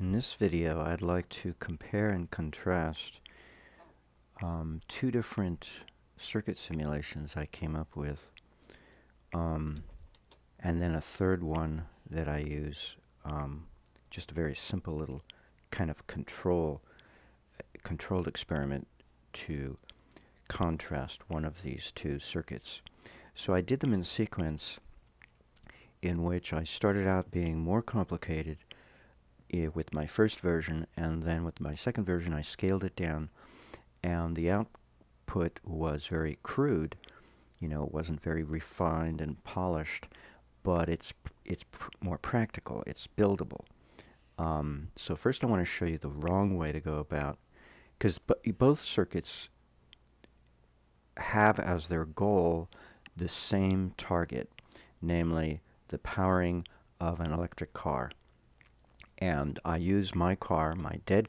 In this video, I'd like to compare and contrast two different circuit simulations I came up with, and then a third one that I use, just a very simple little kind of controlled experiment to contrast one of these two circuits. So I did them in sequence, in which I started out being more complicated with my first version, and then with my second version I scaled it down, and the output was very crude. You know, it wasn't very refined and polished, but it's more practical, it's buildable. So first I want to show you the wrong way to go about, because both circuits have as their goal the same target, namely the powering of an electric car. And I use my car, my dead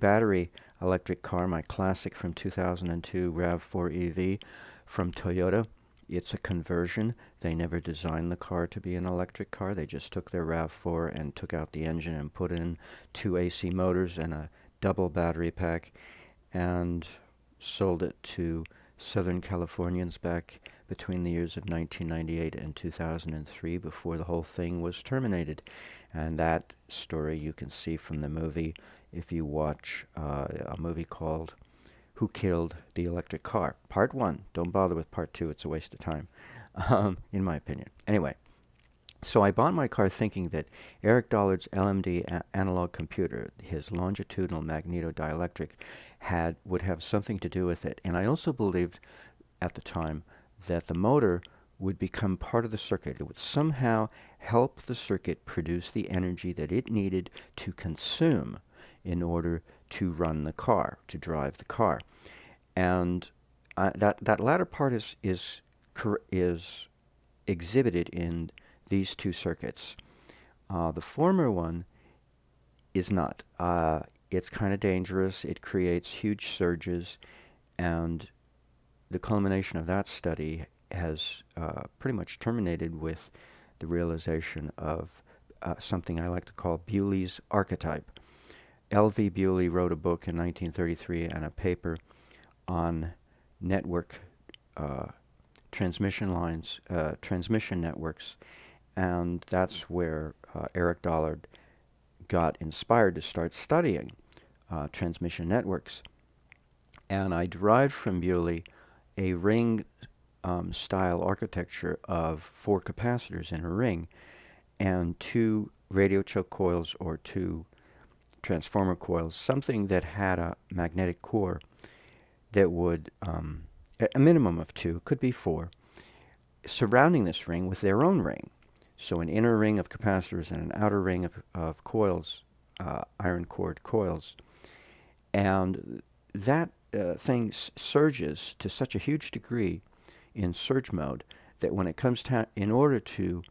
battery electric car, my classic from 2002 RAV4 EV from Toyota. It's a conversion. They never designed the car to be an electric car. They just took their RAV4 and took out the engine and put in two AC motors and a double battery pack and sold it to Southern Californians back between the years of 1998 and 2003, before the whole thing was terminated. And that story you can see from the movie if you watch a movie called Who Killed the Electric Car? Part 1. Don't bother with Part 2. It's a waste of time, in my opinion. Anyway, so I bought my car thinking that Eric Dollard's LMD analog computer, his longitudinal magnetodielectric, would have something to do with it. And I also believed at the time that the motor would become part of the circuit. It would somehow help the circuit produce the energy that it needed to consume in order to run the car, to drive the car. And that latter part is exhibited in these two circuits. The former one is not. It's kind of dangerous. It creates huge surges, and the culmination of that study has pretty much terminated with the realization of something I like to call Bewley's archetype. L.V. Bewley wrote a book in 1933 and a paper on network transmission lines, transmission networks, and that's where Eric Dollard got inspired to start studying transmission networks. And I derived from Bewley a ring style architecture of 4 capacitors in a ring and 2 radio choke coils or 2 transformer coils, something that had a magnetic core that would, a minimum of 2, could be 4, surrounding this ring with their own ring. So an inner ring of capacitors and an outer ring of coils, iron cored coils. And that thing surges to such a huge degree in surge mode that when it comes to, in order to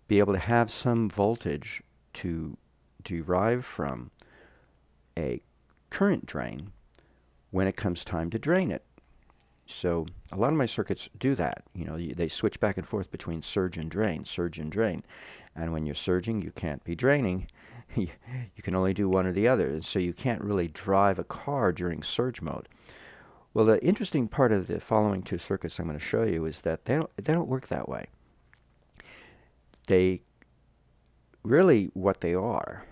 be able to have some voltage to derive from a current drain when it comes time to drain it. So a lot of my circuits do that. You know, they switch back and forth between surge and drain, surge and drain. And when you're surging, you can't be draining. You can only do one or the other. And so you can't really drive a car during surge mode. Well, the interesting part of the following two circuits I'm going to show you is that they don't work that way. They really, what they are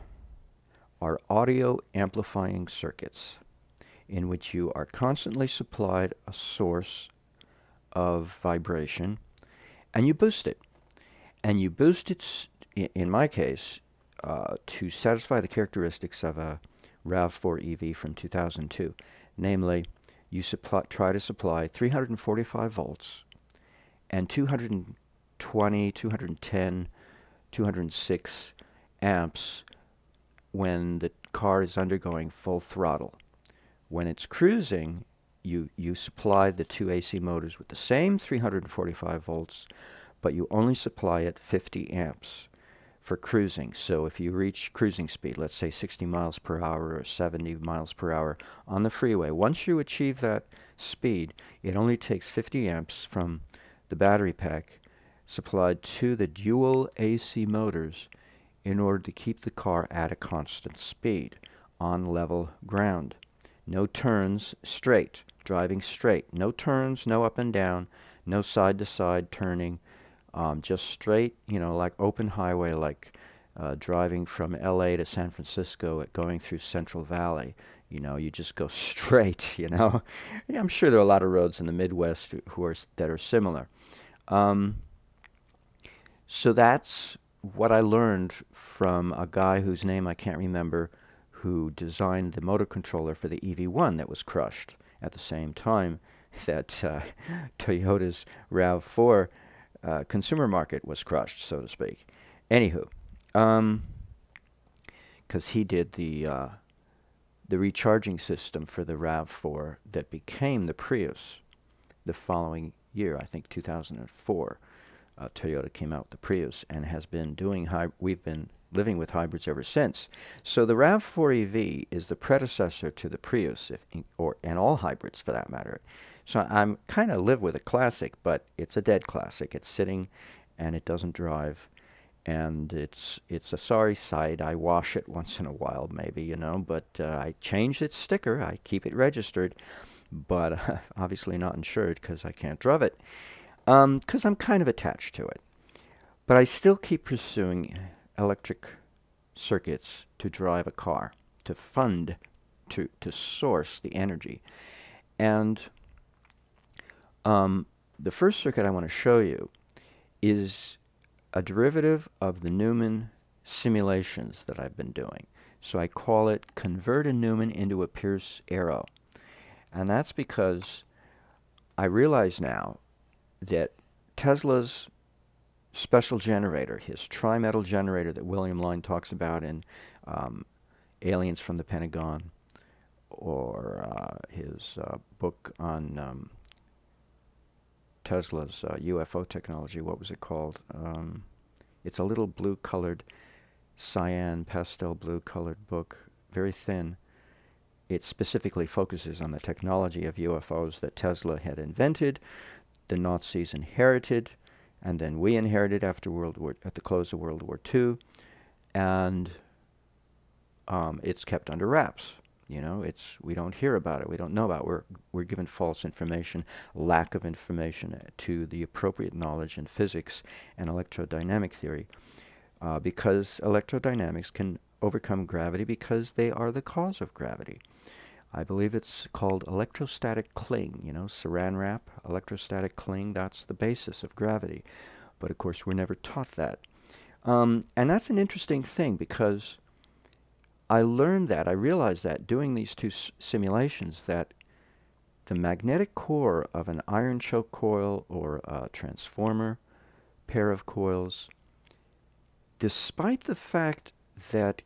audio amplifying circuits in which you are constantly supplied a source of vibration and you boost it. And you boost it, in my case, to satisfy the characteristics of a RAV4 EV from 2002. Namely, you try to supply 345 volts and 220, 210, 206 amps when the car is undergoing full throttle. When it's cruising, you supply the 2 AC motors with the same 345 volts, but you only supply it 50 amps for cruising. So if you reach cruising speed, let's say 60 miles per hour or 70 miles per hour on the freeway, once you achieve that speed, it only takes 50 amps from the battery pack supplied to the dual AC motors in order to keep the car at a constant speed on level ground. No turns, straight, driving straight. No turns, no up and down, no side to side turning, just straight, like open highway, like driving from LA to San Francisco, going through Central Valley. You just go straight. Yeah, I'm sure there are a lot of roads in the Midwest that are similar. So that's what I learned from a guy whose name I can't remember, who designed the motor controller for the EV1 that was crushed at the same time that Toyota's RAV4 consumer market was crushed, so to speak. Anywho, because he did the recharging system for the RAV4 that became the Prius the following year, I think 2004. Toyota came out with the Prius and has been doing we've been living with hybrids ever since. So the RAV4 EV is the predecessor to the Prius, and all hybrids for that matter. So I'm kind of live with a classic, but it's a dead classic. It's sitting and it doesn't drive, and it's a sorry sight. I wash it once in a while, maybe, but I change its sticker. I keep it registered, but obviously not insured because I can't drive it. Because I'm kind of attached to it. But I still keep pursuing electric circuits to drive a car, to fund, to source the energy. And the first circuit I want to show you is a derivative of the Newman simulations that I've been doing. So I call it Convert a Newman into a Pierce Arrow. And that's because I realize now that Tesla's special generator, his tri-metal generator that William Line talks about in Aliens from the Pentagon, or his book on Tesla's UFO technology, what was it called? It's a little blue-colored, cyan, pastel blue-colored book, very thin. It specifically focuses on the technology of UFOs that Tesla had invented, the Nazis inherited, and then we inherited at the close of World War II, and it's kept under wraps. We don't hear about it. We don't know about it. We're given false information, lack of information to the appropriate knowledge in physics and electrodynamic theory, because electrodynamics can overcome gravity because they are the cause of gravity. I believe it's called electrostatic cling, saran wrap, electrostatic cling, that's the basis of gravity. But of course, we're never taught that. And that's an interesting thing because I realized that doing these two simulations, that the magnetic core of an iron choke coil or a transformer pair of coils, despite the fact that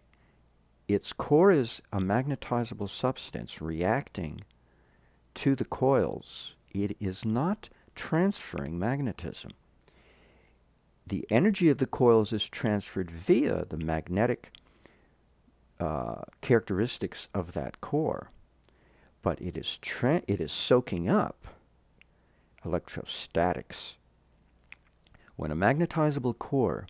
its core is a magnetizable substance reacting to the coils, it is not transferring magnetism. The energy of the coils is transferred via the magnetic characteristics of that core, but it is soaking up electrostatics. When a magnetizable core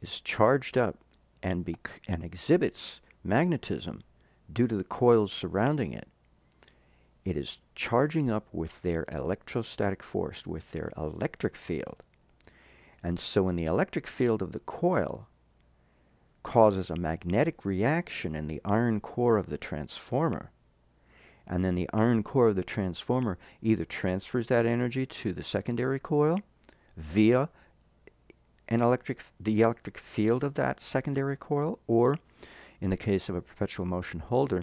is charged up and exhibits magnetism due to the coils surrounding it, it is charging up with their electrostatic force, with their electric field. And so when the electric field of the coil causes a magnetic reaction in the iron core of the transformer, and then the iron core of the transformer either transfers that energy to the secondary coil via the electric field of that secondary coil, or in the case of a perpetual motion holder,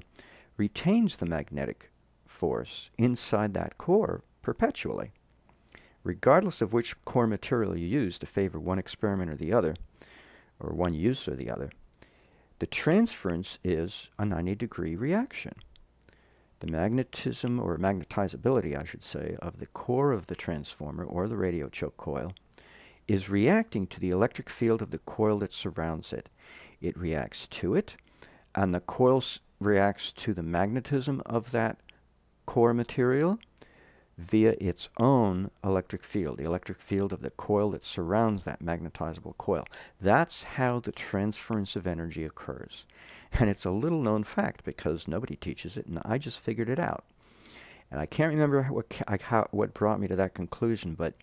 retains the magnetic force inside that core perpetually, regardless of which core material you use to favor one experiment or the other, or one use or the other. The transference is a 90-degree reaction. The magnetism, or magnetizability, I should say, of the core of the transformer or the radio choke coil is reacting to the electric field of the coil that surrounds it. It reacts to it, and the coil reacts to the magnetism of that core material via its own electric field, the electric field of the coil that surrounds that magnetizable coil. That's how the transference of energy occurs. And it's a little known fact because nobody teaches it, and I just figured it out. And I can't remember what brought me to that conclusion, but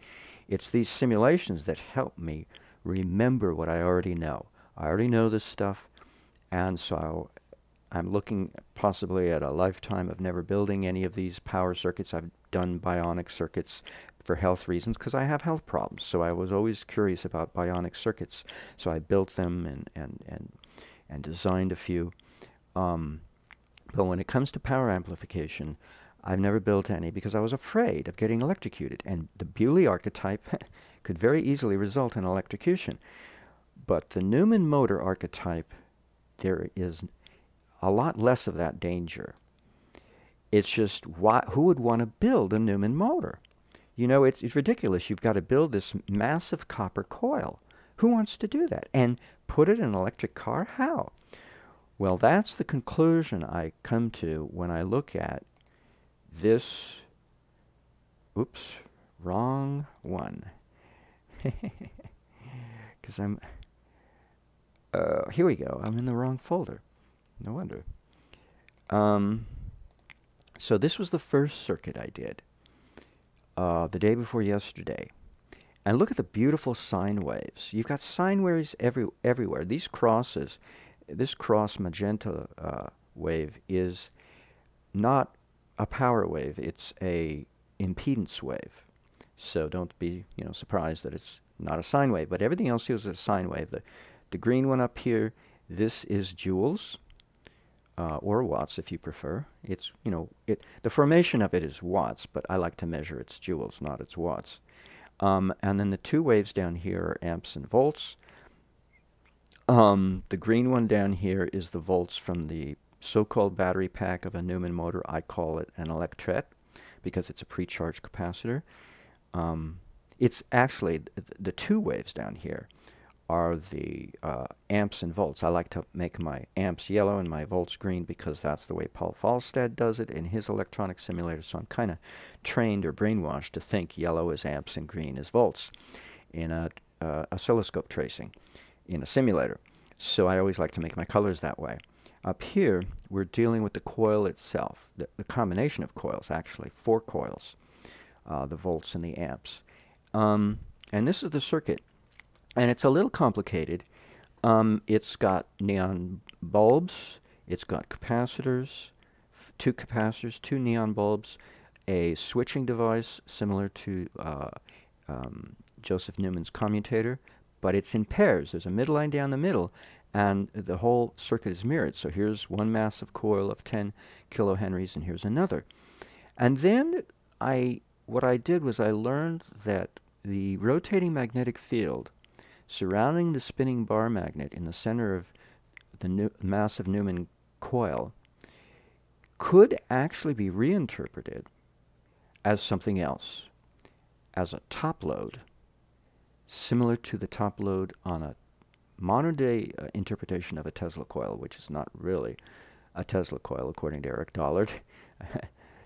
it's these simulations that help me remember what I already know. I already know this stuff, and so I'm looking possibly at a lifetime of never building any of these power circuits. I've done bionic circuits for health reasons because I have health problems. So I was always curious about bionic circuits. So I built them and designed a few. But when it comes to power amplification, I've never built any because I was afraid of getting electrocuted. And the Bewley archetype could very easily result in electrocution. But the Newman motor archetype, there is a lot less of that danger. It's just, who would want to build a Newman motor? You know, it's ridiculous. You've got to build this massive copper coil. Who wants to do that? And put it in an electric car? How? Well, that's the conclusion I come to when I look at this. Oops, wrong one. Because here we go. I'm in the wrong folder. No wonder. So this was the first circuit I did the day before yesterday. And look at the beautiful sine waves. You've got sine waves everywhere. These crosses, this cross magenta wave is not a power wave. It's a impedance wave. So don't be surprised that it's not a sine wave. But everything else here is a sine wave. The green one up here, this is joules. Or watts if you prefer. It's, the formation of it is watts, but I like to measure its joules, not its watts. And then the two waves down here are amps and volts. The green one down here is the volts from the so-called battery pack of a Newman motor. I call it an electret because it's a pre-charged capacitor. It's actually, the two waves down here are the amps and volts. I like to make my amps yellow and my volts green because that's the way Paul Falstad does it in his electronic simulator. So I'm kind of trained or brainwashed to think yellow is amps and green is volts in a oscilloscope tracing in a simulator. So I always like to make my colors that way. Up here, we're dealing with the coil itself, the combination of coils, actually, 4 coils, the volts and the amps. And this is the circuit. And it's a little complicated. It's got neon bulbs, it's got capacitors, 2 neon bulbs, a switching device similar to Joseph Newman's commutator, but it's in pairs. There's a middle line down the middle, and the whole circuit is mirrored. So here's one massive coil of 10 kilohenries, and here's another. And then what I did was I learned that the rotating magnetic field surrounding the spinning bar magnet in the center of the massive Newman coil could actually be reinterpreted as something else, as a top load, similar to the top load on a modern-day interpretation of a Tesla coil, which is not really a Tesla coil, according to Eric Dollard.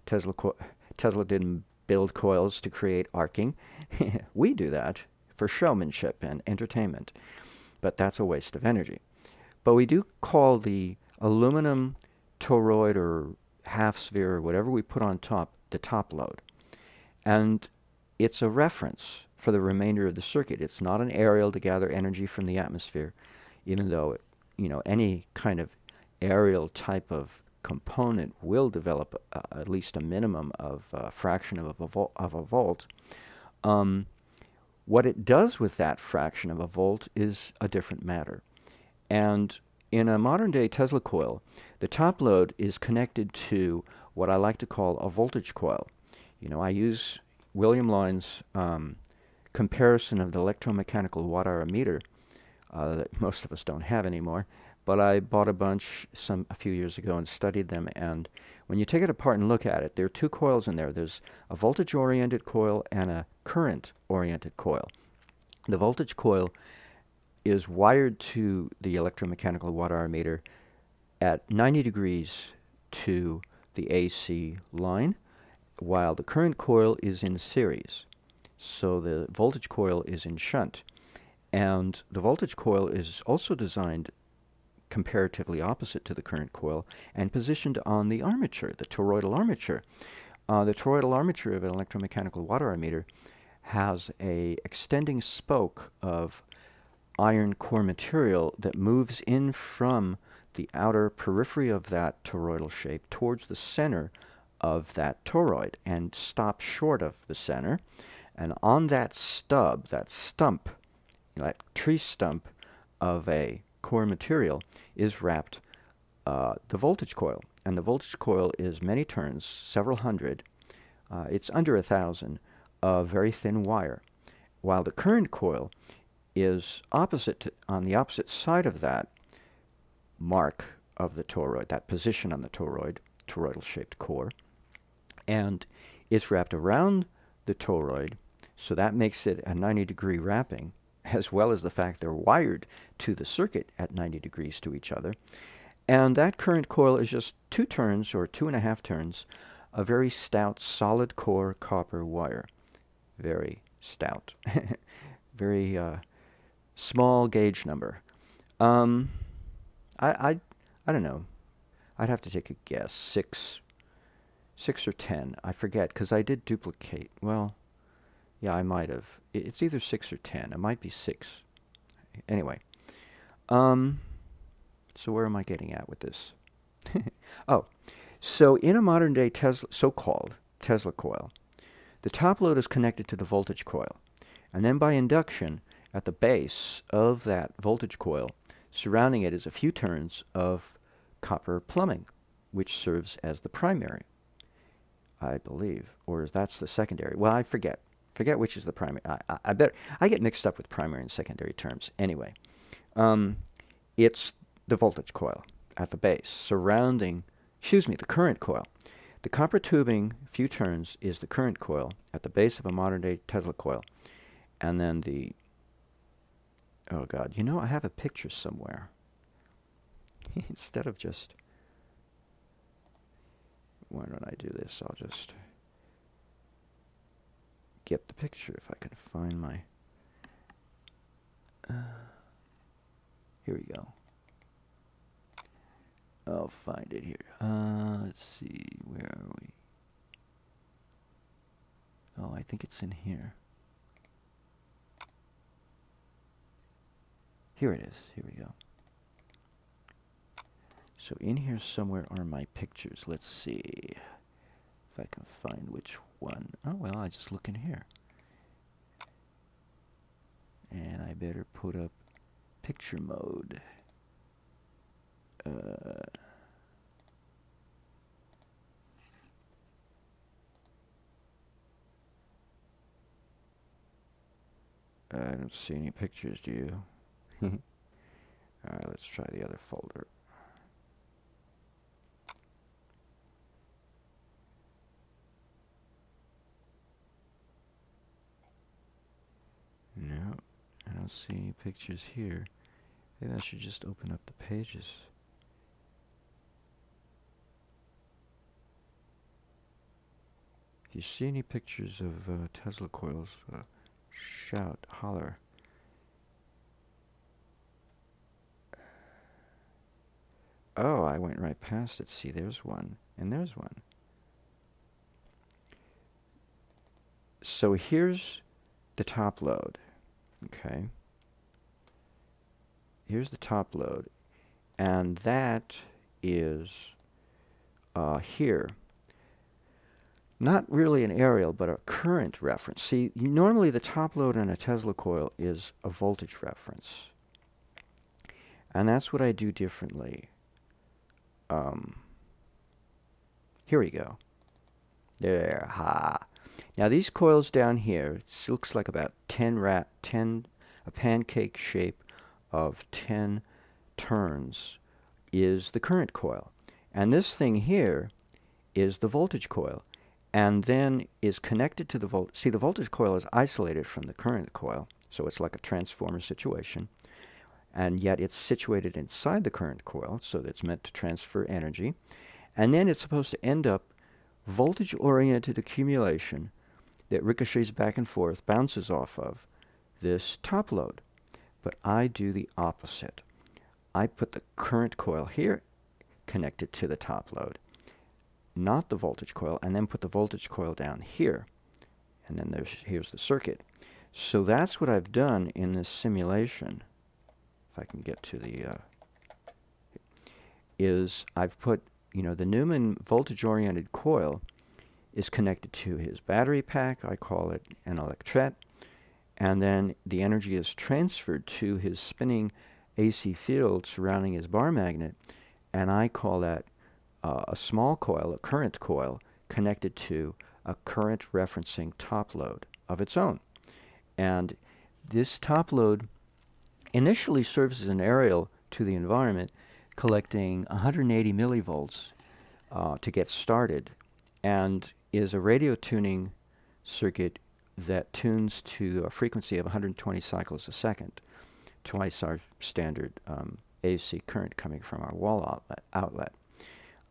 Tesla didn't build coils to create arcing. We do that for showmanship and entertainment, but that's a waste of energy. But we do call the aluminum toroid or half sphere or whatever we put on top the top load. And it's a reference for the remainder of the circuit. It's not an aerial to gather energy from the atmosphere, even though any kind of aerial type of component will develop at least a minimum of a fraction of a volt. What it does with that fraction of a volt is a different matter. And in a modern-day Tesla coil, the top load is connected to what I like to call a voltage coil. I use William Lyon's comparison of the electromechanical watt-hour meter that most of us don't have anymore, but I bought a bunch a few years ago and studied them, and when you take it apart and look at it, there are 2 coils in there. There's a voltage-oriented coil and a current-oriented coil. The voltage coil is wired to the electromechanical watt-hour meter at 90 degrees to the AC line, while the current coil is in series. So the voltage coil is in shunt. And the voltage coil is also designed comparatively opposite to the current coil and positioned on the armature, the toroidal armature. The toroidal armature of an electromechanical water ammeter has a extending spoke of iron core material that moves in from the outer periphery of that toroidal shape towards the center of that toroid and stops short of the center. And on that stub, that stump, that tree stump of a core material, is wrapped the voltage coil. And the voltage coil is many turns, several hundred. It's under 1,000 of very thin wire, while the current coil is on the opposite side of that mark of the toroid, that position on the toroid, toroidal-shaped core, and it's wrapped around the toroid, so that makes it a 90-degree wrapping, as well as the fact they're wired to the circuit at 90 degrees to each other. And that current coil is just 2 turns or 2.5 turns, a very stout, solid core copper wire. Very stout. Very small gauge number. I don't know. I'd have to take a guess. 6 or 10. I forget, because I did duplicate. Well, yeah, I might have. It's either 6 or 10. It might be 6. Anyway. So where am I getting at with this? Oh, so in a modern day Tesla, so-called Tesla coil, the top load is connected to the voltage coil. And then by induction, at the base of that voltage coil, surrounding it is a few turns of copper plumbing, which serves as the primary, I believe. Or that's the secondary. Well, I forget. Forget which is the primary. I get mixed up with primary and secondary terms. Anyway, it's the voltage coil at the base, surrounding, the current coil. The copper tubing, few turns, is the current coil at the base of a modern-day Tesla coil. And then the, oh God, you know, I have a picture somewhere. Instead of just, why don't I do this? I'll just get the picture if I can find my, here we go. I'll find it here. Let's see, where are we? Oh, I think it's in here. Here it is. Here we go. So in here somewhere are my pictures. Let's see if I can find which one. Oh, well, I just look in here. And I better put up picture mode. I don't see any pictures, do you? Alright, let's try the other folder. No, I don't see any pictures here. Maybe I should just open up the pages. If you see any pictures of Tesla coils, shout, holler. Oh, I went right past it. See, there's one, and there's one. So here's the top load, okay? Here's the top load, and that is here. Not really an aerial, but a current reference. See, normally the top load on a Tesla coil is a voltage reference. And that's what I do differently. Here we go. There, ha. Now these coils down here, it looks like about a pancake shape of 10 turns is the current coil. And this thing here is the voltage coil. And then is connected to the voltage. See, the voltage coil is isolated from the current coil, so it's like a transformer situation. And yet it's situated inside the current coil, so that it's meant to transfer energy. And then it's supposed to end up voltage-oriented accumulation that ricochets back and forth, bounces off of this top load. But I do the opposite. I put the current coil here connected to the top load, not the voltage coil, and then put the voltage coil down here. And then here's the circuit. So that's what I've done in this simulation. If I can get to the, is I've put, the Newman voltage-oriented coil is connected to his battery pack. I call it an electret. And then the energy is transferred to his spinning AC field surrounding his bar magnet. And I call that a small coil, a current coil, connected to a current referencing top load of its own. And this top load initially serves as an aerial to the environment, collecting 180 millivolts to get started, and is a radio tuning circuit that tunes to a frequency of 120 cycles a second, twice our standard AC current coming from our wall outlet.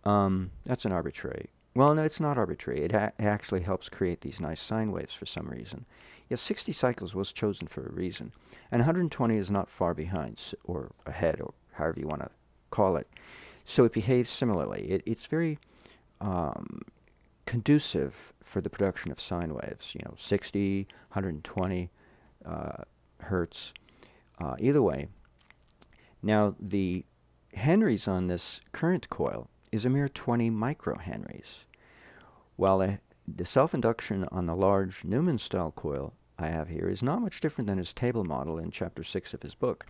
That's an arbitrary. Well, no, it's not arbitrary. It actually helps create these nice sine waves for some reason. Yes, 60 cycles was chosen for a reason, and 120 is not far behind, or ahead, or however you want to call it. So it behaves similarly. It's very conducive for the production of sine waves. 60, 120 hertz. Either way. Now, the henries on this current coil is a mere 20 microhenries, while the self-induction on the large Newman-style coil I have here is not much different than his table model in Chapter 6 of his book.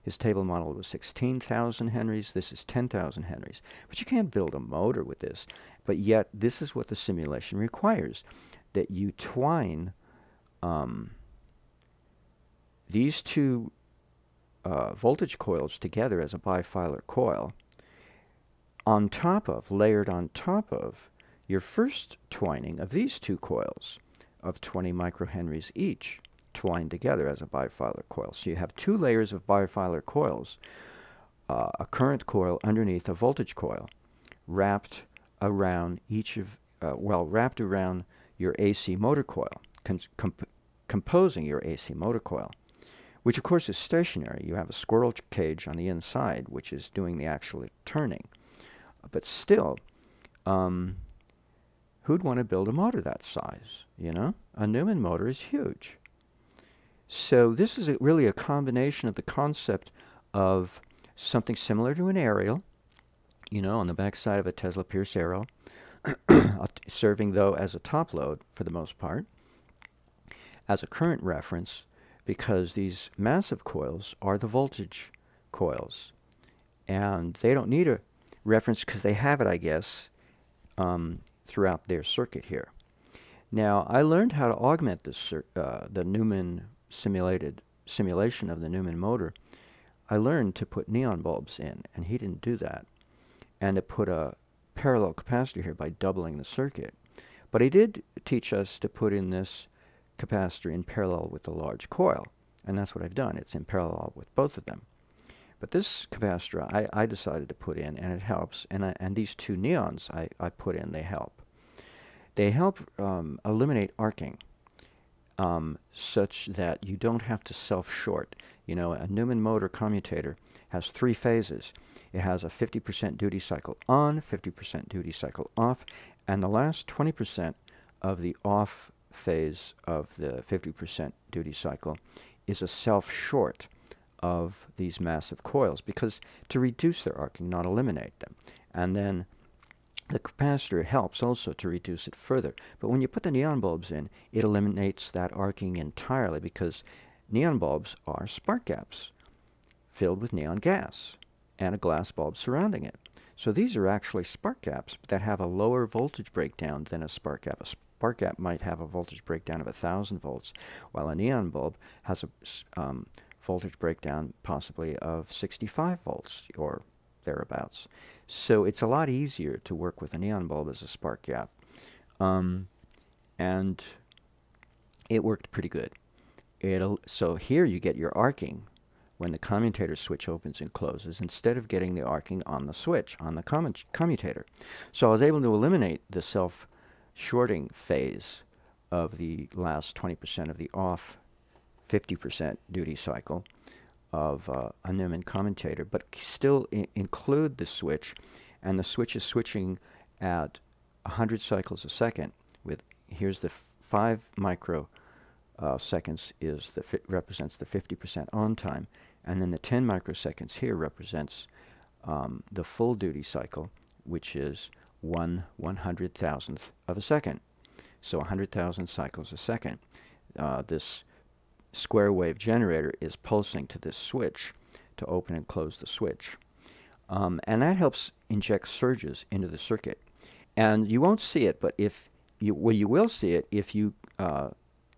His table model was 16,000 henries. This is 10,000 henries. But you can't build a motor with this. But yet, this is what the simulation requires, that you twine these two voltage coils together as a bifilar coil on top of, layered on top of, your first twining of these two coils of 20 microhenries each, twined together as a bifilar coil. So you have two layers of bifilar coils, a current coil underneath a voltage coil, wrapped around wrapped around your AC motor coil, composing your AC motor coil, which of course is stationary. You have a squirrel cage on the inside, which is doing the actual turning. But still, who'd want to build a motor that size? A Newman motor is huge. So this is really a combination of the concept of something similar to an aerial, on the backside of a Tesla Pierce Arrow, serving, though, as a top load for the most part, as a current reference, because these massive coils are the voltage coils. And they don't need a reference because they have it, I guess, throughout their circuit here. Now, I learned how to augment this, the Newman simulation of the Newman motor. I learned to put neon bulbs in, and he didn't do that, and to put a parallel capacitor here by doubling the circuit. But he did teach us to put in this capacitor in parallel with the large coil, and that's what I've done. It's in parallel with both of them. But this capacitor I decided to put in, and it helps, and these two neons I put in, they help. They help eliminate arcing, such that you don't have to self-short. A Newman motor commutator has 3 phases. It has a 50% duty cycle on, 50% duty cycle off, and the last 20% of the off phase of the 50% duty cycle is a self-short of these massive coils, because to reduce their arcing, not eliminate them. And then the capacitor helps also to reduce it further. But when you put the neon bulbs in, it eliminates that arcing entirely, because neon bulbs are spark gaps filled with neon gas and a glass bulb surrounding it. So these are actually spark gaps that have a lower voltage breakdown than a spark gap. A spark gap might have a voltage breakdown of 1,000 volts, while a neon bulb has a voltage breakdown possibly of 65 volts or thereabouts. So it's a lot easier to work with a neon bulb as a spark gap. And it worked pretty good. So here you get your arcing when the commutator switch opens and closes, instead of getting the arcing on the switch, on the commutator. So I was able to eliminate the shorting phase of the last 20% of the off 50% duty cycle of a Newman commutator, but still include the switch, and the switch is switching at 100 cycles a second. With here's the 5 micro seconds is represents the 50% on time, and then the 10 microseconds here represents the full duty cycle, which is 1/100,000th of a second. So 100,000 cycles a second. This square wave generator is pulsing to this switch to open and close the switch. And that helps inject surges into the circuit. And you won't see it, but you will see it if you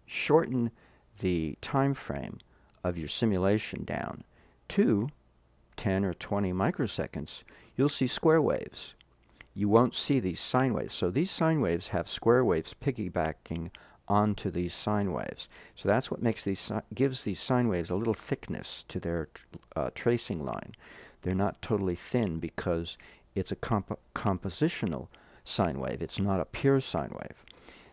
shorten the time frame of your simulation down to 10 or 20 microseconds. You'll see square waves. You won't see these sine waves. So these sine waves have square waves piggybacking onto these sine waves. So that's what makes gives these sine waves a little thickness to their tracing line. They're not totally thin because it's a compositional sine wave. It's not a pure sine wave.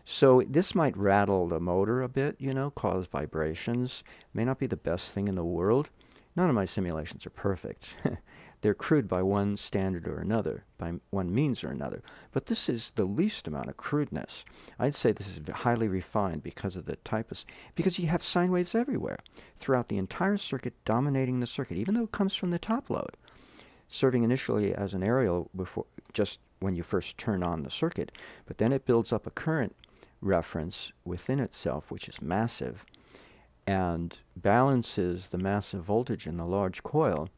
So this might rattle the motor a bit, you know, cause vibrations. May not be the best thing in the world. None of my simulations are perfect. They're crude by one standard or another, by one means or another. But this is the least amount of crudeness. I'd say this is highly refined because of the type of, because you have sine waves everywhere, throughout the entire circuit, dominating the circuit, even though it comes from the top load, serving initially as an aerial before, just when you first turn on the circuit. But then it builds up a current reference within itself, which is massive, and balances the massive voltage in the large coil,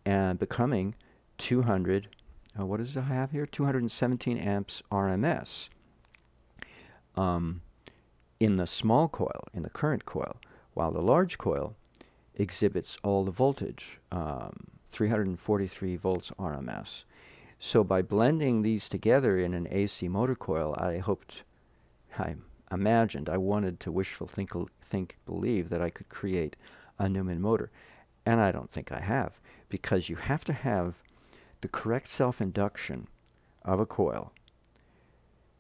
and becoming 200, what does it have here? 217 amps RMS in the small coil, in the current coil, while the large coil exhibits all the voltage, 343 volts RMS. So by blending these together in an AC motor coil, I imagined, I wanted to wishful believe that I could create a Newman motor. And I don't think I have, because you have to have the correct self-induction of a coil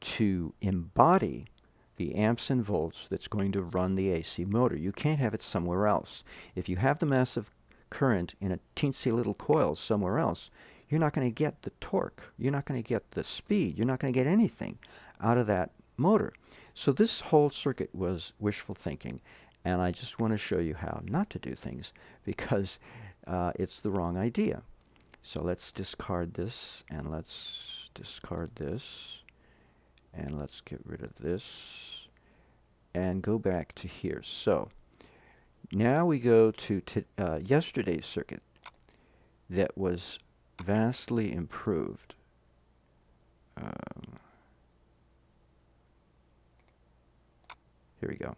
to embody the amps and volts that's going to run the AC motor. You can't have it somewhere else. If you have the massive current in a teensy little coil somewhere else, you're not going to get the torque. You're not going to get the speed. You're not going to get anything out of that motor. So this whole circuit was wishful thinking. And I just want to show you how not to do things, because it's the wrong idea. So let's discard this, and let's discard this, and let's get rid of this, and go back to here. So now we go to yesterday's circuit that was vastly improved. Here we go.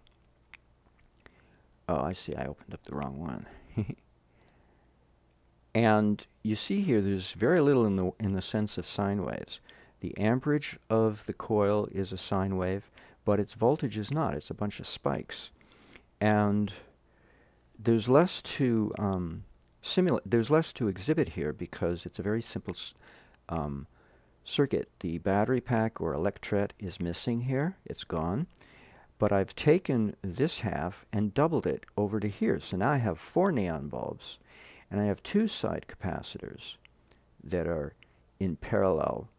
Oh, I see, I opened up the wrong one. And you see here there's very little in the sense of sine waves. The amperage of the coil is a sine wave, but its voltage is not. It's a bunch of spikes. And there's less to exhibit here because it's a very simple circuit. The battery pack or electret is missing here. It's gone. But I've taken this half and doubled it over to here. So now I have 4 neon bulbs, and I have 2 side capacitors that are in parallel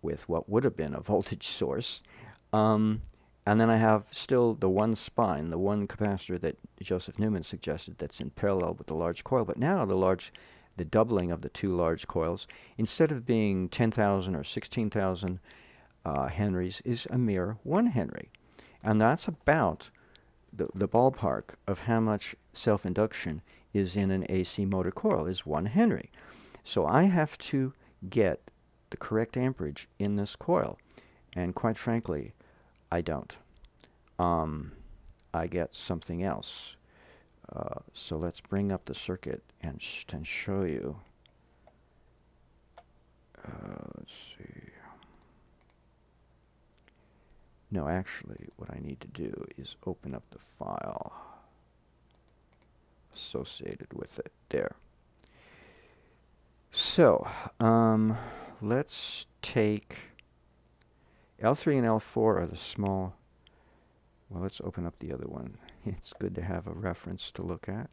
with what would have been a voltage source. And then I have still the one spine, the one capacitor that Joseph Newman suggested that's in parallel with the large coil. But now the doubling of the 2 large coils, instead of being 10,000 or 16,000 henries, is a mere 1 henry. And that's about the ballpark of how much self-induction is in an AC motor coil, is 1 henry. So I have to get the correct amperage in this coil. And quite frankly, I don't. I get something else. So let's bring up the circuit and show you. Let's see. No, actually, what I need to do is open up the file associated with it. There. So, let's take L3 and L4 are the small. Well, let's open up the other one. It's good to have a reference to look at.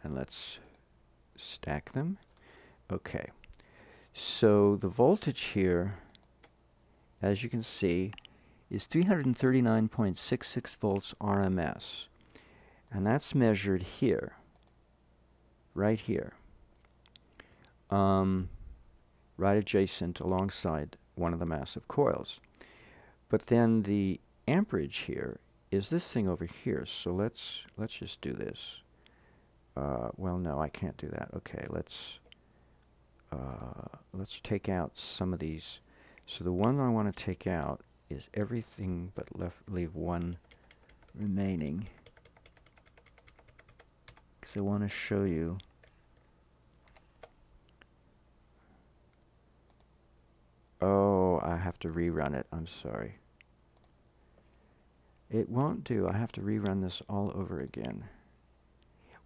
And let's stack them. Okay. So the voltage here, as you can see, is 339.66 volts RMS. And that's measured here, right here, right adjacent alongside one of the massive coils. But then the amperage here is this thing over here. So let's just do this. Well, no, I can't do that. Okay, let's take out some of these. So the one I want to take out is everything but leave one remaining, because I want to show you. Oh, I have to rerun it. I'm sorry. It won't do. I have to rerun this all over again.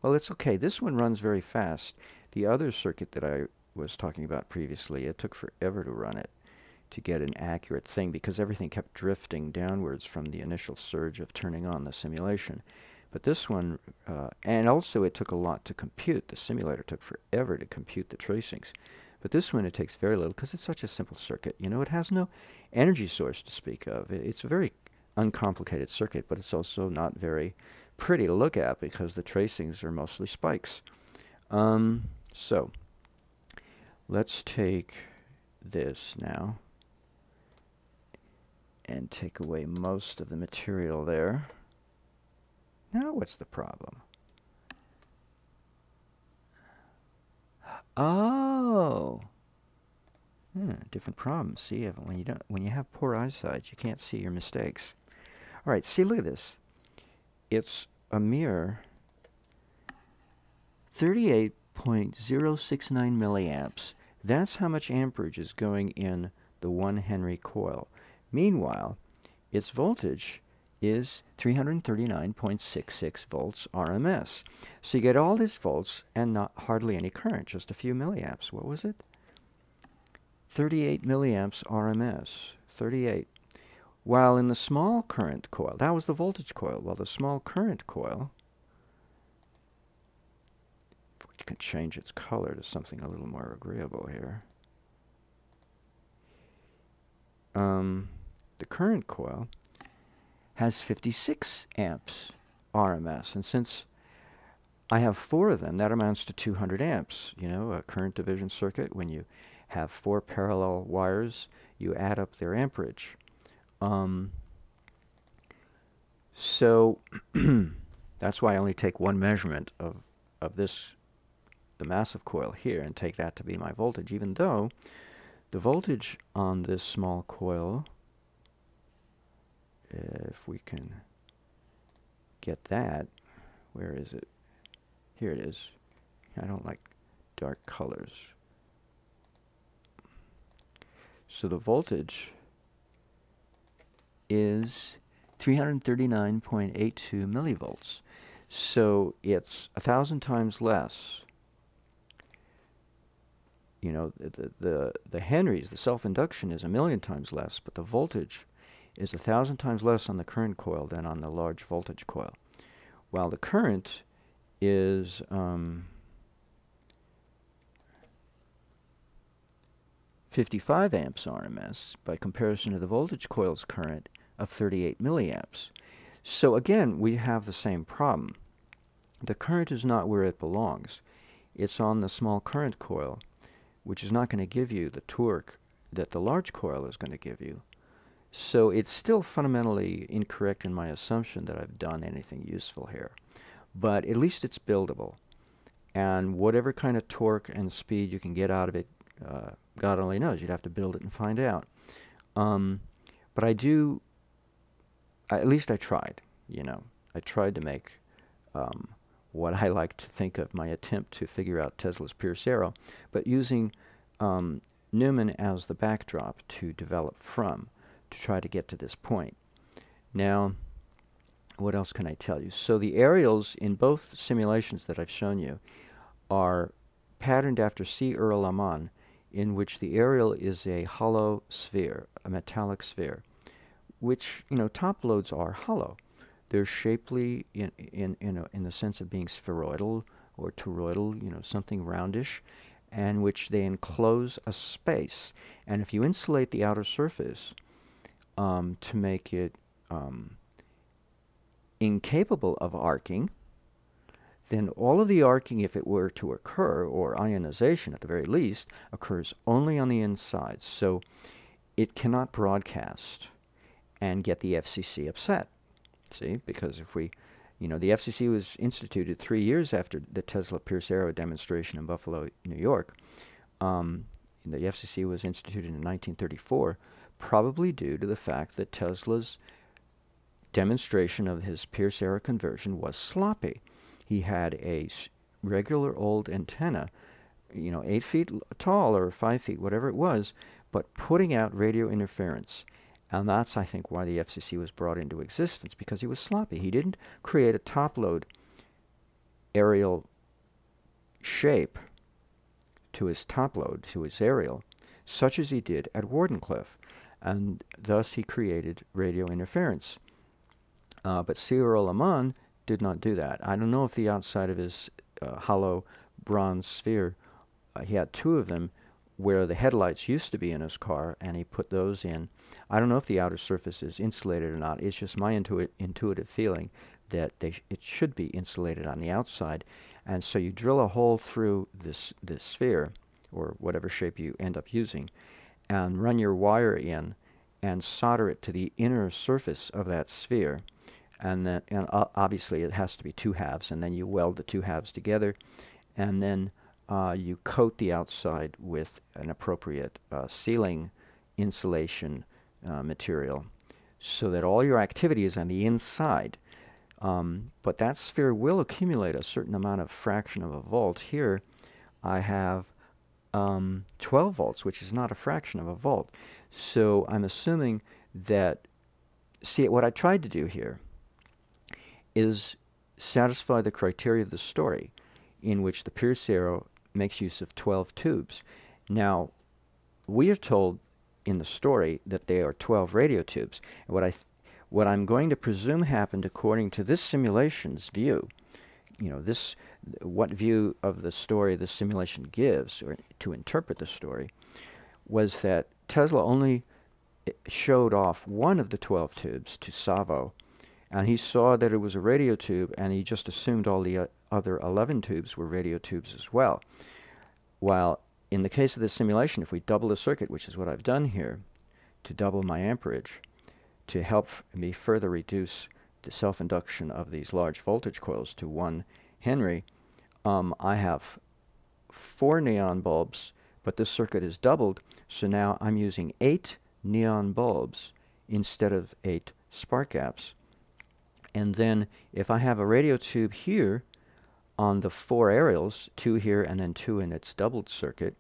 Well, it's okay. This one runs very fast. The other circuit that I was talking about previously, it took forever to run it to get an accurate thing, because everything kept drifting downwards from the initial surge of turning on the simulation. But this one, and also it took a lot to compute. The simulator took forever to compute the tracings. But this one, it takes very little, because it's such a simple circuit. You know, it has no energy source to speak of. It's a very uncomplicated circuit, but it's also not very pretty to look at, because the tracings are mostly spikes. So let's take this now and take away most of the material there. Now what's the problem? Oh, different problem. See, when you have poor eyesight, you can't see your mistakes. All right, see, look at this. It's a mere 38.069 milliamps. That's how much amperage is going in the 1 Henry coil. Meanwhile, its voltage is 339.66 volts RMS. So you get all these volts and not hardly any current, just a few milliamps. What was it? 38 milliamps RMS. 38. While in the small current coil, that was the voltage coil, while the small current coil, if we can change its color to something a little more agreeable here. The current coil has 56 amps RMS, and since I have 4 of them, that amounts to 200 amps. You know, a current division circuit, when you have 4 parallel wires, you add up their amperage. So that's why I only take one measurement of this, the massive coil here, and take that to be my voltage, even though the voltage on this small coil, if we can get that, where is it? Here it is. I don't like dark colors. So the voltage is 339.82 millivolts. So it's 1,000 times less. You know, the Henrys, the self-induction is 1,000,000 times less, but the voltage is 1,000 times less on the current coil than on the large voltage coil. While the current is 55 amps RMS by comparison to the voltage coil's current of 38 milliamps. So again, we have the same problem. The current is not where it belongs. It's on the small current coil, which is not going to give you the torque that the large coil is going to give you. So it's still fundamentally incorrect in my assumption that I've done anything useful here. But at least it's buildable. And whatever kind of torque and speed you can get out of it, God only knows. You'd have to build it and find out. But I do, at least I tried, you know. I tried to make what I like to think of my attempt to figure out Tesla's Pierce arrow, but using Newman as the backdrop to develop from, to try to get to this point. Now, what else can I tell you? So the aerials in both simulations that I've shown you are patterned after C. Earl Ammann in which the aerial is a hollow sphere, a metallic sphere, which, top loads are hollow. They're shapely in the sense of being spheroidal or toroidal, something roundish, and which they enclose a space. And if you insulate the outer surface to make it incapable of arcing, then all of the arcing, if it were to occur, or ionization at the very least, occurs only on the inside. So it cannot broadcast and get the FCC upset. See, because if we, the FCC was instituted 3 years after the Tesla Pierce Arrow demonstration in Buffalo, New York. The FCC was instituted in 1934, probably due to the fact that Tesla's demonstration of his Pierce Arrow conversion was sloppy. He had a regular old antenna, 8 feet tall or 5 feet, whatever it was, but putting out radio interference. And that's, I think, why the FCC was brought into existence, because he was sloppy. He didn't create a top-load aerial shape to his top-load, to his aerial, such as he did at Wardenclyffe. And thus he created radio interference. But Cyril Lamon did not do that. I don't know if the outside of his hollow bronze sphere, he had 2 of them, where the headlights used to be in his car, and he put those in. I don't know if the outer surface is insulated or not. It's just my intuitive feeling that it should be insulated on the outside. And so you drill a hole through this sphere, or whatever shape you end up using, and run your wire in and solder it to the inner surface of that sphere. And obviously it has to be 2 halves, and then you weld the 2 halves together, and then you coat the outside with an appropriate sealing insulation material, so that all your activity is on the inside. But that sphere will accumulate a certain amount of fraction of a volt. Here I have 12 volts, which is not a fraction of a volt. So I'm assuming that, see, what I tried to do here is satisfy the criteria of the story, in which the Pierce Arrow makes use of 12 tubes. Now, we are told in the story that they are 12 radio tubes. And what I'm going to presume happened, according to this simulation's view, what view of the story the simulation gives, or to interpret the story, was that Tesla only showed off one of the 12 tubes to Savo, and he saw that it was a radio tube, and he just assumed all the other 11 tubes were radio tubes as well. While in the case of the simulation, if we double the circuit, which is what I've done here, to double my amperage, to help me further reduce the self-induction of these large voltage coils to 1 Henry, I have 4 neon bulbs, but this circuit is doubled, so now I'm using 8 neon bulbs instead of 8 spark gaps. And then if I have a radio tube here on the 4 aerials, 2 here and then 2 in its doubled circuit,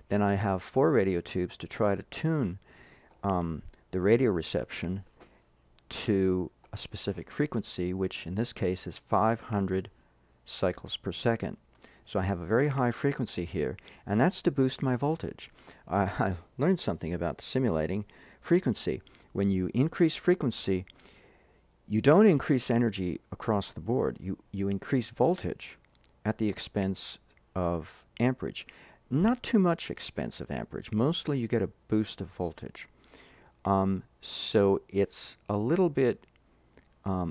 then I have 4 radio tubes to try to tune the radio reception to a specific frequency, which in this case is 500 cycles per second. So I have a very high frequency here, and that's to boost my voltage. I learned something about simulating frequency. When you increase frequency, you don't increase energy across the board. You increase voltage at the expense of amperage. Not too much expense of amperage. Mostly you get a boost of voltage. So it's a little bit,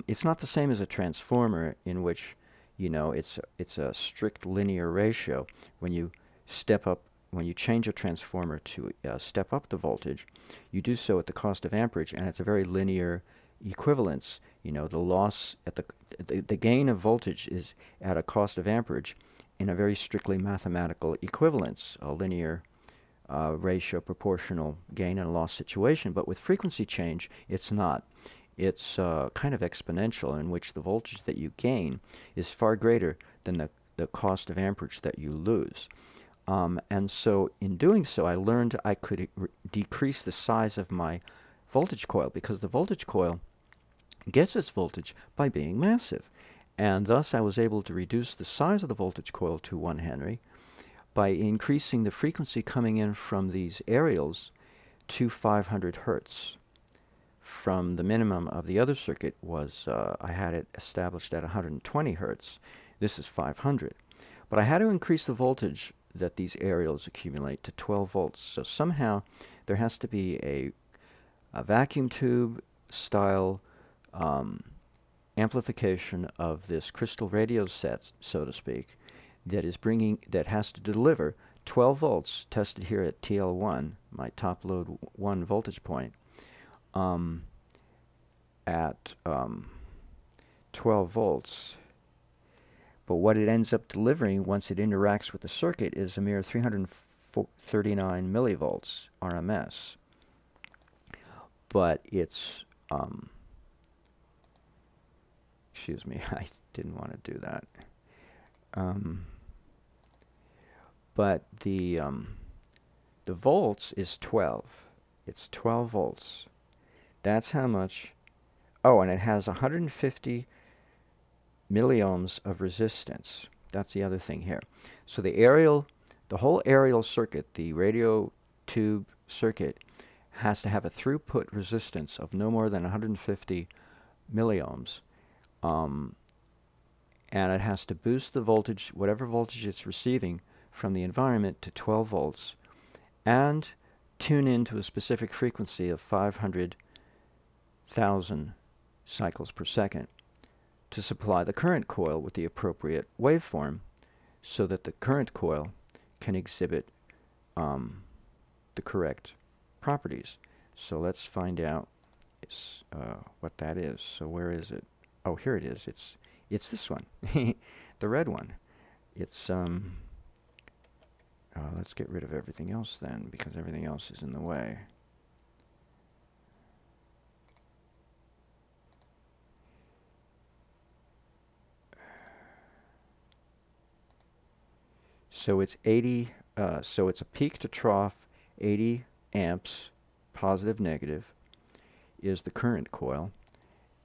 it's not the same as a transformer, in which, it's a strict linear ratio. When you change a transformer to step up the voltage, you do so at the cost of amperage, and it's a very linear equivalence. The loss at the gain of voltage is at a cost of amperage in a very strictly mathematical equivalence, a linear ratio proportional gain and loss situation. But with frequency change, it's not. It's kind of exponential, in which the voltage that you gain is far greater than the cost of amperage that you lose. And so in doing so, I learned I could decrease the size of my voltage coil, because the voltage coil gets its voltage by being massive. And thus I was able to reduce the size of the voltage coil to 1 Henry by increasing the frequency coming in from these aerials to 500 hertz. From the minimum of the other circuit was, I had it established at 120 hertz. This is 500. But I had to increase the voltage that these aerials accumulate to 12 volts. So somehow there has to be a vacuum tube style amplification of this crystal radio set, so to speak, that has to deliver 12 volts, tested here at TL1, my top load 1 voltage point, at 12 volts. But what it ends up delivering once it interacts with the circuit is a mere 339 millivolts RMS. But it's, excuse me, I didn't want to do that. But the volts is 12. It's 12 volts. That's how much. Oh, and it has 150 milliohms of resistance. That's the other thing here. So the whole aerial circuit, the radio tube circuit, has to have a throughput resistance of no more than 150 milliohms. And it has to boost the voltage, whatever voltage it's receiving from the environment, to 12 volts, and tune into a specific frequency of 500,000 cycles per second to supply the current coil with the appropriate waveform so that the current coil can exhibit the correct properties. So let's find out what that is. So where is it? Oh, here it is. It's this one, the red one. It's let's get rid of everything else then, because everything else is in the way. So it's 80, so it's a peak to trough 80 amps, positive, negative, is the current coil,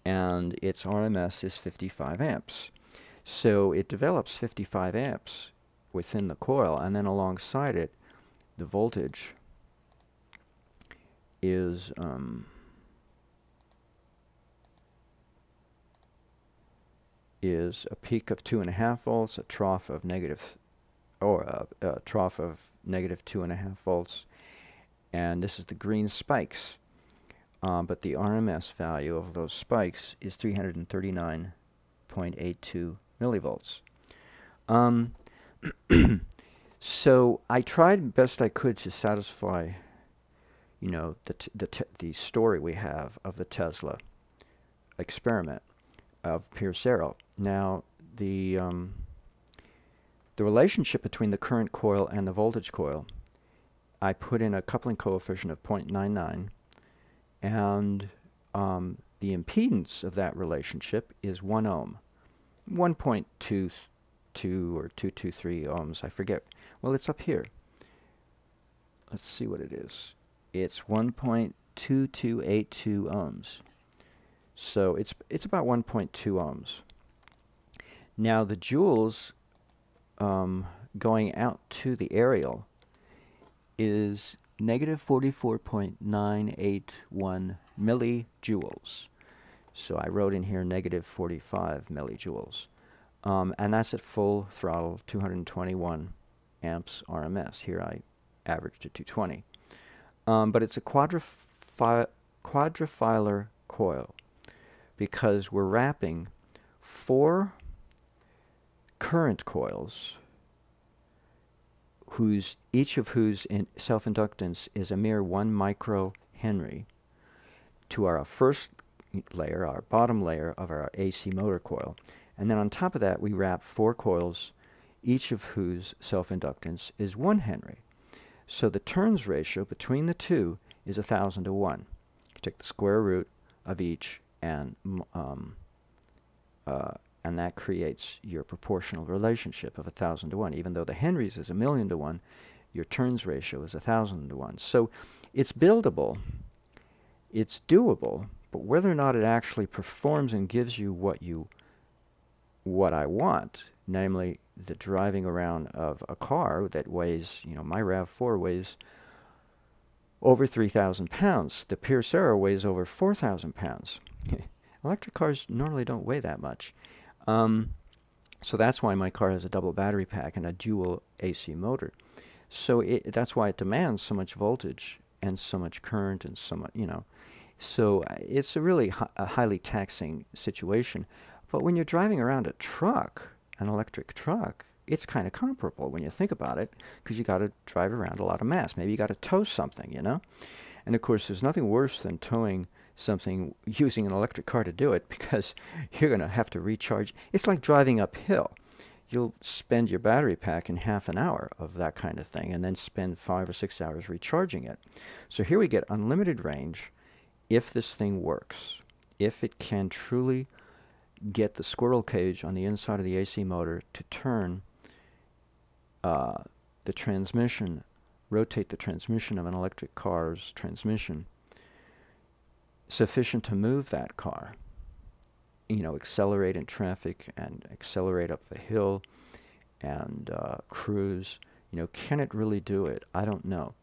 and its RMS is 55 amps. So it develops 55 amps within the coil, and then alongside it, the voltage is a peak of 2.5 volts, a trough of negative, or a trough of negative 2.5 volts, and this is the green spikes. But the RMS value of those spikes is 339.82 millivolts. So I tried best I could to satisfy, you know, the story we have of the Tesla experiment of Pierce Arrow. Now the relationship between the current coil and the voltage coil, I put in a coupling coefficient of 0.99, and the impedance of that relationship is 1 ohm, 1.22 or 223 ohms, I forget. Well, it's up here. Let's see what it is. It's 1.2282 ohms. So it's about 1.2 ohms. Now the joules going out to the aerial is negative 44.981 millijoules. So I wrote in here negative 45 millijoules. And that's at full throttle, 221 amps RMS. Here I averaged to 220. But it's a quadrifilar coil, because we're wrapping 4 current coils, each of whose self-inductance is a mere 1 microhenry, to our first layer, our bottom layer of our AC motor coil. And then on top of that, we wrap 4 coils, each of whose self-inductance is 1 henry. So the turns ratio between the two is 1,000 to 1. You take the square root of each, and that creates your proportional relationship of 1,000 to 1. Even though the henries is 1,000,000 to 1, your turns ratio is 1,000 to 1. So it's buildable, it's doable, but whether or not it actually performs and gives you what I want namely the driving around of a car that weighs, my RAV4 weighs over 3,000 pounds. The Pierce Arrow weighs over 4,000 pounds. Electric cars normally don't weigh that much. So that's why my car has a double battery pack and a dual AC motor. So that's why it demands so much voltage and so much current and so much, So it's a really a highly taxing situation. But when you're driving around a truck, an electric truck, it's kind of comparable when you think about it, because you got to drive around a lot of mass. Maybe you got to tow something, And of course, there's nothing worse than towing something using an electric car to do it, because you're going to have to recharge. It's like driving uphill. You'll spend your battery pack in half an hour of that kind of thing, and then spend 5 or 6 hours recharging it. So here we get unlimited range if this thing works, if it can truly get the squirrel cage on the inside of the AC motor to turn the transmission, rotate the transmission of an electric car's transmission sufficient to move that car, accelerate in traffic and accelerate up the hill and cruise. Can it really do it? I don't know.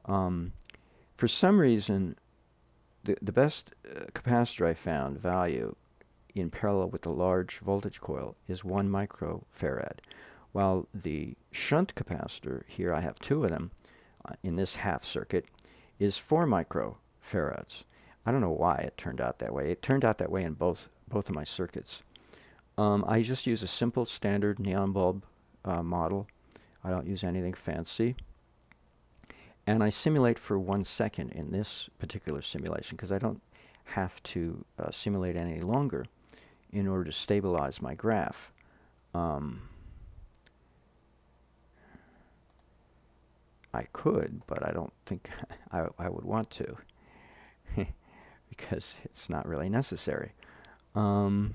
For some reason, the best capacitor I found value in parallel with the large voltage coil is 1 microfarad, while the shunt capacitor, here I have 2 of them in this half circuit, is 4 microfarads. I don't know why it turned out that way. It turned out that way in both of my circuits. I just use a simple standard neon bulb model. I don't use anything fancy. And I simulate for 1 second in this particular simulation, because I don't have to simulate any longer in order to stabilize my graph. I could, but I don't think I would want to, because it's not really necessary. So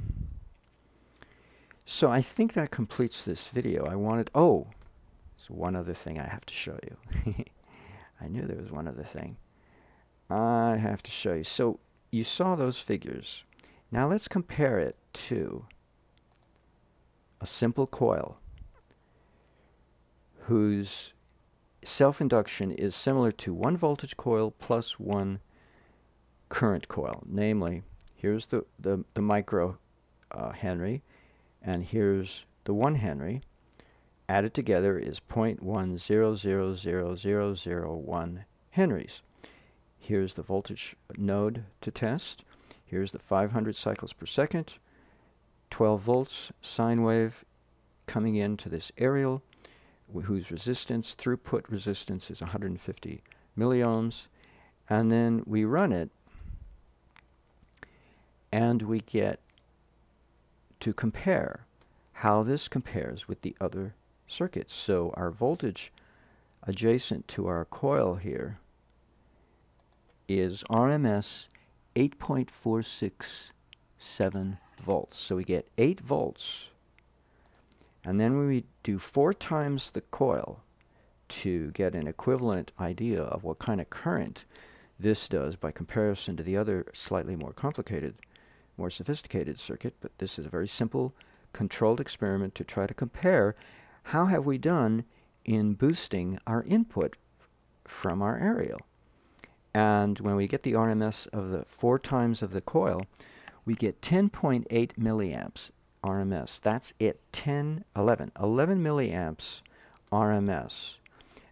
I think that completes this video. There's one other thing I have to show you. I knew there was one other thing I have to show you. So you saw those figures. Now let's compare it to a simple coil whose self-induction is similar to 1 voltage coil plus 1 current coil. Namely, here's the micro Henry, and here's the 1 Henry. Added together is 0.1000001 Henries. Here's the voltage node to test. Here's the 500 cycles per second, 12 volts sine wave coming into this aerial, whose resistance, throughput resistance, is 150 milliohms. And then we run it, and we get to compare how this compares with the other circuits. So our voltage adjacent to our coil here is RMS 8.467 volts. So we get 8 volts. And then when we do 4 times the coil to get an equivalent idea of what kind of current this does by comparison to the other slightly more complicated, more sophisticated circuit, but this is a very simple controlled experiment to try to compare how have we done in boosting our input from our aerial. And when we get the RMS of the 4 times of the coil, we get 10.8 milliamps RMS. That's it. 11 milliamps RMS.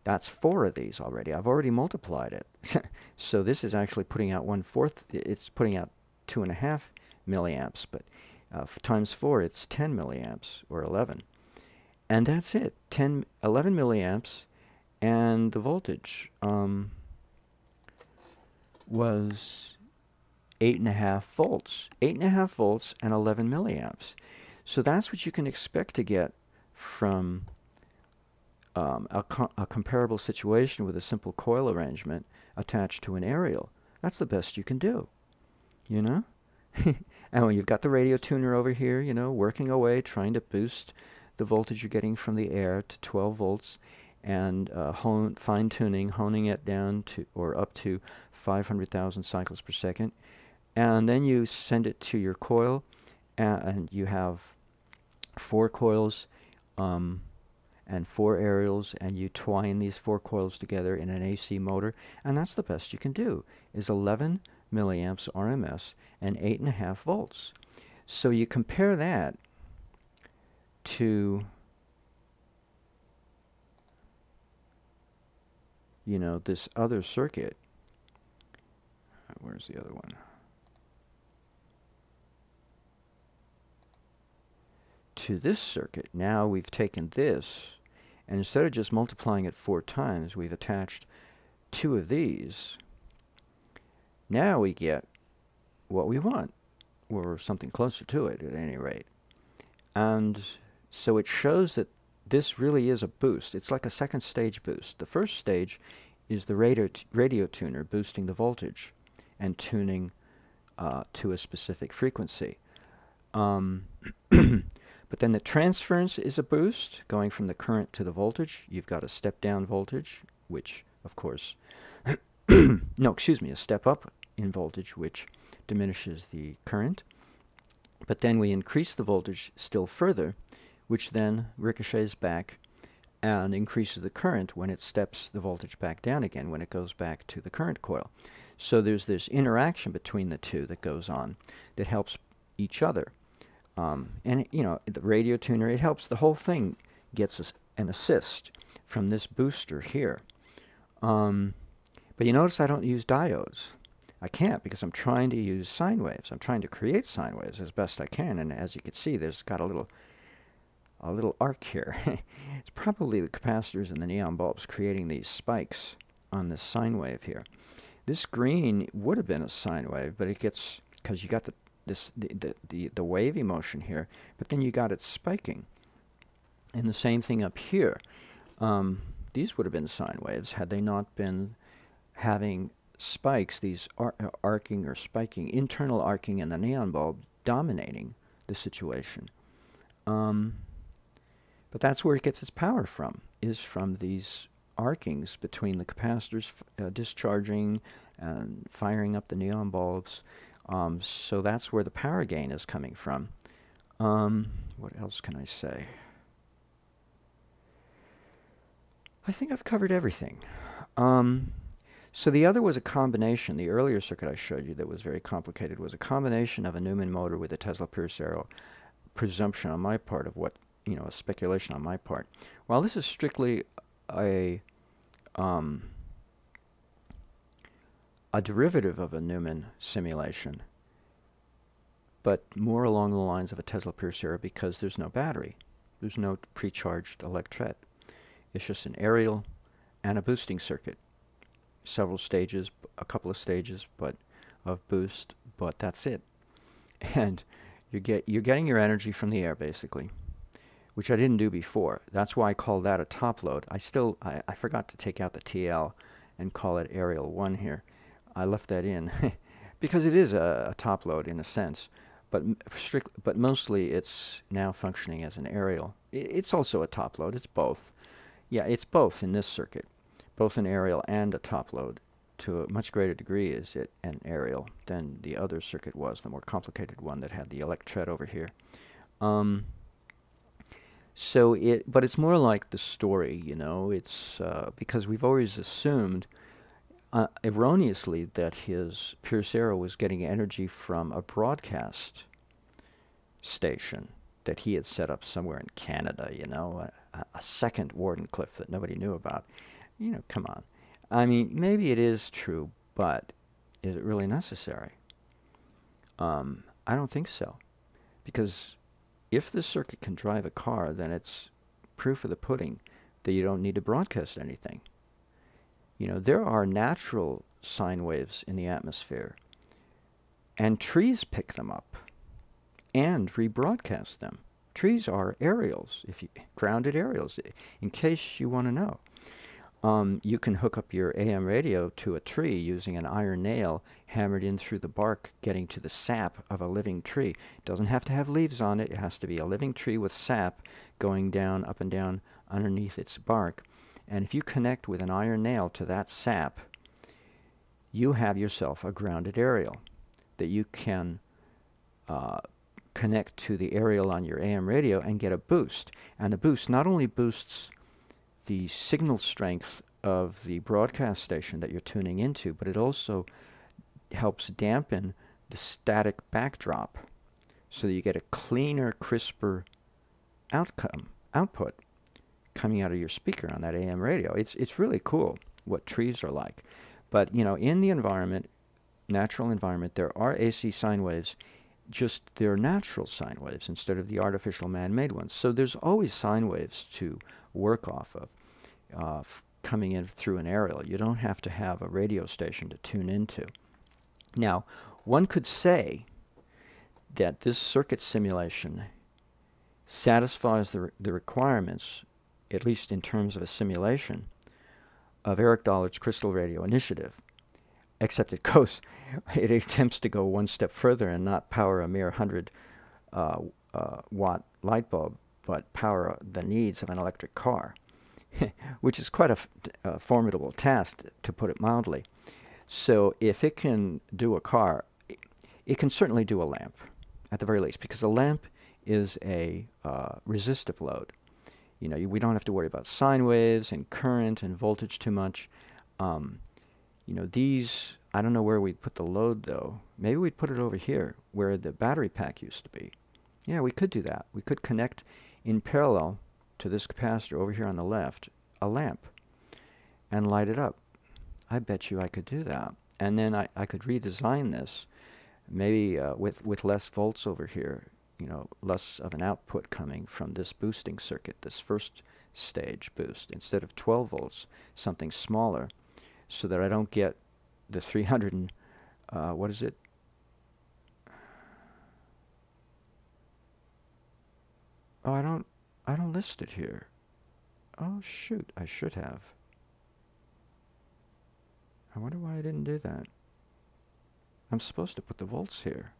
That's 4 of these already. I've already multiplied it. So this is actually putting out 1/4. It's putting out 2.5 milliamps, but times 4, it's 10 milliamps, or 11. And that's it. 11 milliamps, and the voltage was 8.5 volts. 8.5 volts and 11 milliamps. So that's what you can expect to get from a comparable situation with a simple coil arrangement attached to an aerial. That's the best you can do, And when you've got the radio tuner over here, working away, trying to boost the voltage you're getting from the air to 12 volts, and fine-tuning, honing it down to, or up to 500,000 cycles per second. And then you send it to your coil, and you have 4 coils and 4 aerials, and you twine these 4 coils together in an AC motor, and that's the best you can do, is 11 milliamps RMS and 8.5 volts. So you compare that to, you know, this other circuit. Where's the other one? To this circuit. Now we've taken this, and instead of just multiplying it 4 times, we've attached 2 of these. Now we get what we want, or something closer to it at any rate. And so it shows that this really is a boost. It's like a second stage boost. The first stage is the radio tuner boosting the voltage and tuning to a specific frequency. But then the transference is a boost, going from the current to the voltage. You've got a step-down voltage, which, of course, no, excuse me, a step-up in voltage, which diminishes the current. But then we increase the voltage still further, which then ricochets back and increases the current when it steps the voltage back down again, when it goes back to the current coil. So there's this interaction between the two that goes on that helps each other. And, you know, the radio tuner, it helps the whole thing gets an assist from this booster here. But you notice I don't use diodes. I can't, because I'm trying to use sine waves. I'm trying to create sine waves as best I can, and as you can see, there's got a little arc here. It's probably the capacitors and the neon bulbs creating these spikes on this sine wave here. This green would have been a sine wave, but it gets, because you got the wavy motion here, but then you got it spiking. And the same thing up here. These would have been sine waves had they not been having spikes, these arcing or spiking, internal arcing in the neon bulb dominating the situation. But that's where it gets its power from, is from these arcings between the capacitors discharging and firing up the neon bulbs. So that's where the power gain is coming from. What else can I say? I think I've covered everything. So the other was a combination. The earlier circuit I showed you that was very complicated was a combination of a Newman motor with a Tesla Pierce arrow. Presumption on my part of what, you know, a speculation on my part. While this is strictly a derivative of a Newman simulation, but more along the lines of a Tesla Pierce arrow, because there's no battery. There's no precharged electret. It's just an aerial and a boosting circuit. Several stages, a couple of stages of boost, but that's it. And you're getting your energy from the air, basically, which I didn't do before. That's why I call that a top load. I forgot to take out the TL and call it aerial 1 here. I left that in because it is a top load in a sense, but mostly it's now functioning as an aerial. It's also a top load. It's both. Yeah, it's both in this circuit, both an aerial and a top load. To a much greater degree is it an aerial than the other circuit was, the more complicated one that had the electret over here. But it's more like the story, you know. It's because we've always assumed erroneously that his Pierce arrow was getting energy from a broadcast station that he had set up somewhere in Canada, you know, a second Wardenclyffe that nobody knew about. You know, come on. I mean, maybe it is true, but is it really necessary? I don't think so. Because if the circuit can drive a car, then it's proof of the pudding that you don't need to broadcast anything. You know, there are natural sine waves in the atmosphere, and trees pick them up and rebroadcast them. Trees are aerials, grounded aerials, in case you want to know. You can hook up your AM radio to a tree using an iron nail hammered in through the bark, getting to the sap of a living tree. It doesn't have to have leaves on it. It has to be a living tree with sap going down, up and down underneath its bark. And if you connect with an iron nail to that sap, you have yourself a grounded aerial that you can connect to the aerial on your AM radio and get a boost. And the boost not only boosts the signal strength of the broadcast station that you're tuning into, but it also helps dampen the static backdrop so that you get a cleaner, crisper output coming out of your speaker on that AM radio. It's really cool what trees are like. But, you know, in the environment, natural environment, there are AC sine waves, just they're natural sine waves instead of the artificial man-made ones. So there's always sine waves to work off of coming in through an aerial. You don't have to have a radio station to tune into. Now, one could say that this circuit simulation satisfies the requirements, at least in terms of a simulation, of Eric Dollard's Crystal Radio Initiative, except it attempts to go one step further and not power a mere 100 watt light bulb, but power the needs of an electric car, which is quite a formidable task, to put it mildly. So if it can do a car, it can certainly do a lamp, at the very least, because a lamp is a resistive load. You know, we don't have to worry about sine waves and current and voltage too much. You know, these, I don't know where we'd put the load, though. Maybe we'd put it over here, where the battery pack used to be. Yeah, we could do that. We could connect in parallel to this capacitor over here on the left a lamp and light it up. I bet you I could do that. And then I could redesign this, maybe with less volts over here, you know, less of an output coming from this boosting circuit, this first stage boost. Instead of 12 volts, something smaller, so that I don't get the 300 and, what is it? Oh, I don't list it here. Oh, shoot, I should have. I wonder why I didn't do that. I'm supposed to put the volts here.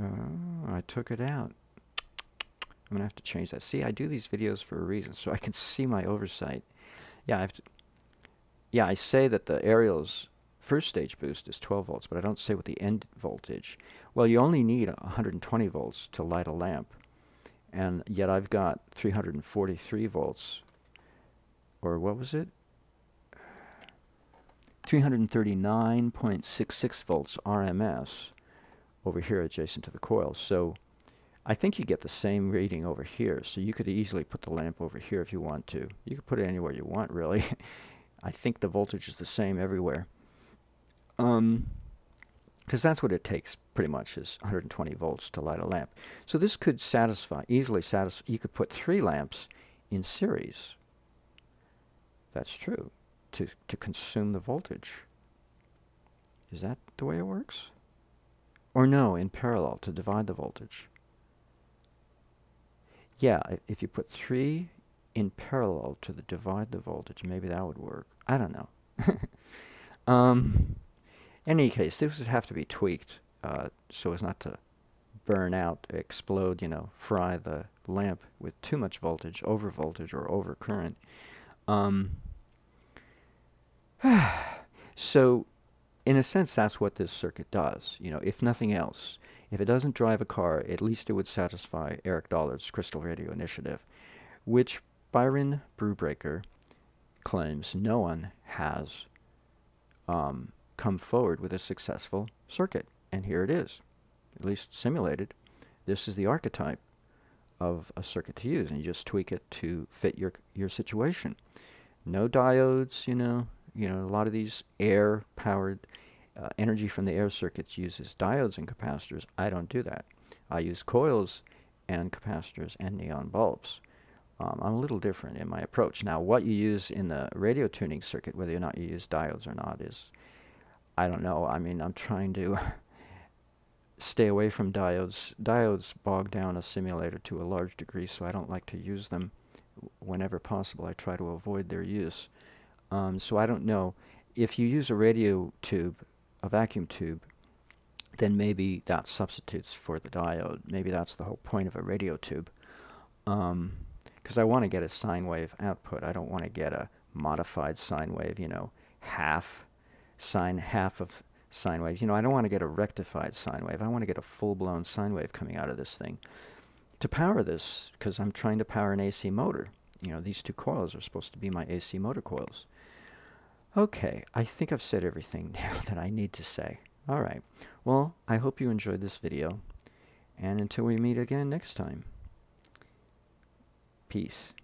Oh, I took it out. I'm going to have to change that. See, I do these videos for a reason, so I can see my oversight. Yeah, I say that the aerial's first stage boost is 12 volts, but I don't say what the end voltage. Well, you only need 120 volts to light a lamp, and yet I've got 343 volts, or what was it? 339.66 volts RMS over here adjacent to the coil. So I think you get the same reading over here, so you could easily put the lamp over here if you want to. You could put it anywhere you want, really. I think the voltage is the same everywhere. Because that's what it takes, pretty much, is 120 volts to light a lamp. So this could easily satisfy. You could put 3 lamps in series. That's true, to consume the voltage. Is that the way it works? Or no, in parallel, to divide the voltage. Yeah, if you put 3 in parallel to divide the voltage, maybe that would work. I don't know. In any case, this would have to be tweaked so as not to burn out, explode, you know, fry the lamp with too much voltage, over voltage, or over current. So, in a sense, that's what this circuit does. You know, if nothing else, if it doesn't drive a car, at least it would satisfy Eric Dollard's Crystal Radio Initiative, which Byron Brewbreaker claims no one has come forward with a successful circuit. And here it is, at least simulated. This is the archetype of a circuit to use, and you just tweak it to fit your situation. No diodes, you know, a lot of these air-powered energy from the air circuits uses diodes and capacitors. I don't do that. I use coils and capacitors and neon bulbs. I'm a little different in my approach. Now, what you use in the radio tuning circuit, whether or not you use diodes or not, is, I don't know. I mean, I'm trying to stay away from diodes. Diodes bog down a simulator to a large degree, so I don't like to use them whenever possible. I try to avoid their use. So I don't know. If you use a radio tube, a vacuum tube, then maybe that substitutes for the diode. Maybe that's the whole point of a radio tube. Because I want to get a sine wave output. I don't want to get a modified sine wave, you know, half of sine waves. You know, I don't want to get a rectified sine wave. I want to get a full-blown sine wave coming out of this thing. To power this, because I'm trying to power an AC motor, you know, these two coils are supposed to be my AC motor coils. Okay, I think I've said everything now that I need to say. All right. Well, I hope you enjoyed this video, and until we meet again next time, peace.